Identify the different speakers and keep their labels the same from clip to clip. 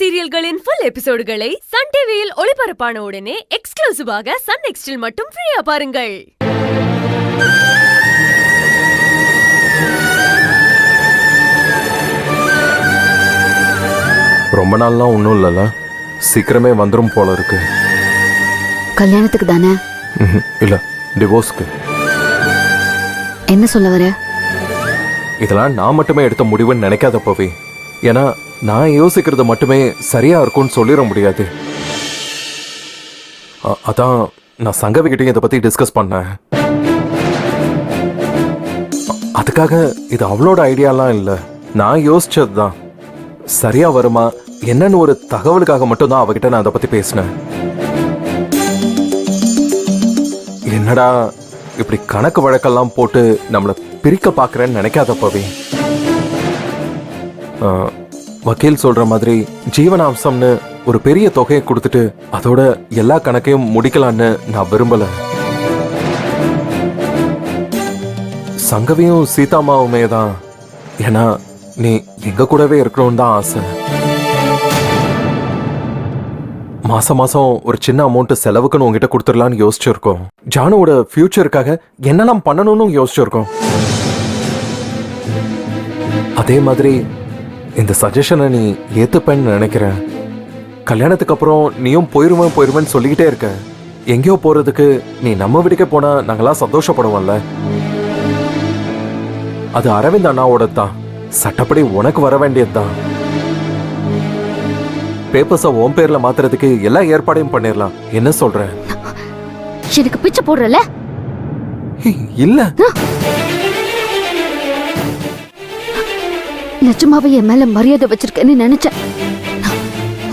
Speaker 1: சீரியல்களின் full எபிசோடுகளை Sun டிவியில் ஒளிபரப்பான உடனே எக்ஸ்க்ளூசிவாக சன் நெக்ஸ்டில் மட்டும் ஃப்ரீயா பாருங்கள்.
Speaker 2: ரொம்ப நாள்லாம் ஒன்றும் இல்லைல்ல, சீக்கிரமே வந்துடும் போல இருக்கு.
Speaker 3: கல்யாணத்துக்கு தானே?
Speaker 2: இல்ல, டிவோர்ஸ்க்கு.
Speaker 3: என்ன சொல்ல வர?
Speaker 2: இதெல்லாம் நான் மட்டுமே எடுத்த முடிவுன்னு நினைக்காத பவி. ஏன்னா நான் யோசிக்கிறது மட்டுமே சரியா இருக்கும்னு சொல்லிட முடியாது. அதான் நான் சங்கவிக்கிட்டையும் இதை பத்தி டிஸ்கஸ் பண்ணேன். அதுக்காக இது அவளோட ஐடியாலாம் இல்லை, நான் யோசிச்சது தான். சரியா வருமா என்னன்னு ஒரு தகவலுக்காக மட்டும்தான் அவகிட்ட நான் அதை பத்தி பேசினேன். என்னடா இப்படி கணக்கு வழக்கெல்லாம் போட்டு நம்மளை பிரிக்க பார்க்குறேன்னு நினைக்காத பவி. வக்கீல் சொல்ற மாதிரி ஜீவனாம்சம்னு ஒரு பெரிய தொகையை கொடுத்துட்டு அதோட எல்லா கணக்கையும் முடிக்கலான்னு நான் விரும்பல. சங்கவியும் சீதாமாவுமே தான். ஏன்னா நீ எங்க கூடவே இருக்கணும்னு தான் ஆசை. மாசம் மாசம் ஒரு சின்ன அமௌண்ட் செலவுக்குன்னு உங்ககிட்ட கொடுத்துடலான்னு யோசிச்சிருக்கோம். ஜானுவோட ஃபியூச்சருக்காக என்னெல்லாம் பண்ணணும்னு யோசிச்சிருக்கோம். அதே மாதிரி இந்த சஜஷனை நீ ஏத்துப்பேன்னு நினைக்கிறேன். கல்யாணத்துக்கு அப்புறம் நீயும் போயிருவேன்னு சொல்லிக்கிட்டே இருக்க. எங்கேயோ போறதுக்கு நீ நம்ம வீட்டுக்கே போனா நாங்களாம் சந்தோஷப்படுவோம்ல. அது அரவிந்த் அண்ணாவோட தான். சட்டப்படி உனக்கு வர வேண்டியதுதான். பேப்பர்ஸ உன் பேர்ல மாத்துறதுக்கு எல்லா ஏற்பாடையும் பண்ணிடலாம். என்ன சொல்ற?
Speaker 3: எனக்கு பிச்சை போடுறல?
Speaker 2: இல்ல,
Speaker 3: நிஜமாவே என் மேல மரியாதை வச்சிருக்கேன்னு நினைச்சேன்.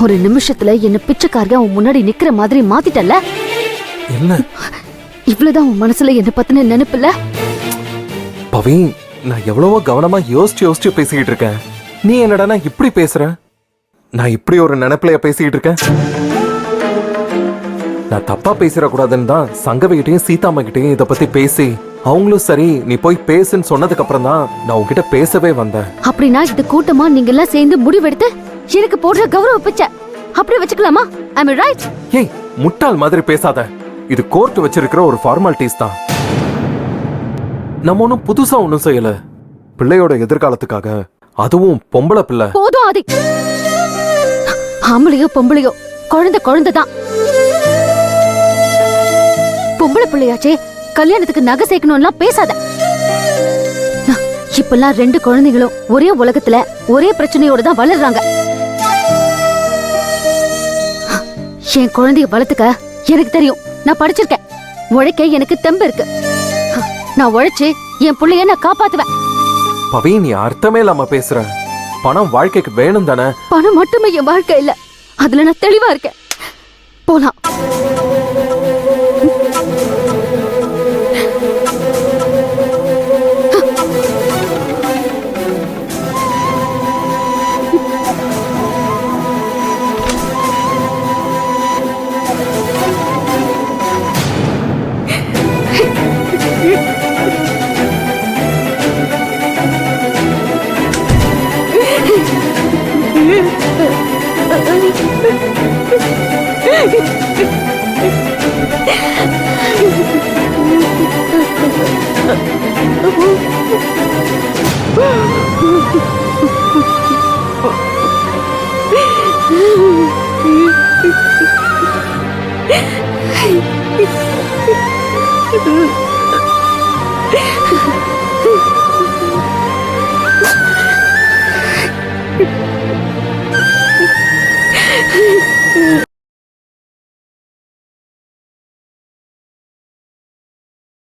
Speaker 3: ஒரு நிமிஷத்துல என்ன பிச்சைக்காரங்க உன் முன்னாடி நிக்கிற மாதிரி மாத்திட்டல.
Speaker 2: இல்ல,
Speaker 3: இவ்வளவுதான் உன் மனசுல என்ன பத்தின நினைப்புல?
Speaker 2: பவி, நான் எவ்வளவோ கவனமா யோசிச்சு பேசிக்கிட்டு இருக்கேன். நீ என்னடா இப்படி பேசுற? நான் இப்படி ஒரு நினைப்புலைய பேசிக்கிட்டு இருக்கேன். நான் தப்பா பேசிடக்கூடாதுன்னு தான் சங்கவிகிட்டையும் சீதாமா கிட்டையும் இதை பத்தி பேசி அவங்களும் சரி நீ போய் பேசுன்னு சொன்னதுக்கு அப்புறம் தான் நான் உங்ககிட்ட பேசவே வந்தேன்.
Speaker 3: அப்படின்னா இது கூட்டமா நீங்க எல்லாம் சேர்ந்து முடிவெடுத்து எனக்கு போடுற கௌரவ பிச்சை அப்படி வச்சுக்கலாமா? ஐ அம் ரைட்?
Speaker 2: ஏய், முட்டாள் மாதிரி பேசாத. இது கோர்ட் வச்சிருக்கிற ஒரு ஃபார்மாலிட்டிஸ் தான். நம்ம ஒன்னும் புதுசா ஒன்னும் செய்யல. பிள்ளையோட எதிர்காலத்துக்காக, அதுவும் பொம்பளை பிள்ளை.
Speaker 3: போதும் ஆதி. ஆம்பளையோ பொம்பளையோ குழந்தை தான். பொம்பளை பிள்ளையாச்சே, கல்யாணத்துக்கு நகை சேர்க்கணும்லாம் பேசாத. இப்பெல்லாம் 2 குழந்தைகளும் ஒரே உலகத்துல ஒரே பிரச்சனையோட தான் வளர்றாங்க. என் குழந்தைய வளர்த்துக்க எனக்கு தெரியும். நான் படிச்சிருக்கேன். உழைக்க எனக்கு தெம்பு இருக்கு. நான் உழைச்சு என் பிள்ளைய நான் காப்பாத்துவேன்.
Speaker 2: பவி, நீ அர்த்தமே இல்லாம பேசுற. பணம் வாழ்க்கைக்கு வேணும் தானே?
Speaker 3: பணம் மட்டுமே என் வாழ்க்கை இல்ல, அதுல நான் தெளிவா இருக்கேன். போலாம்.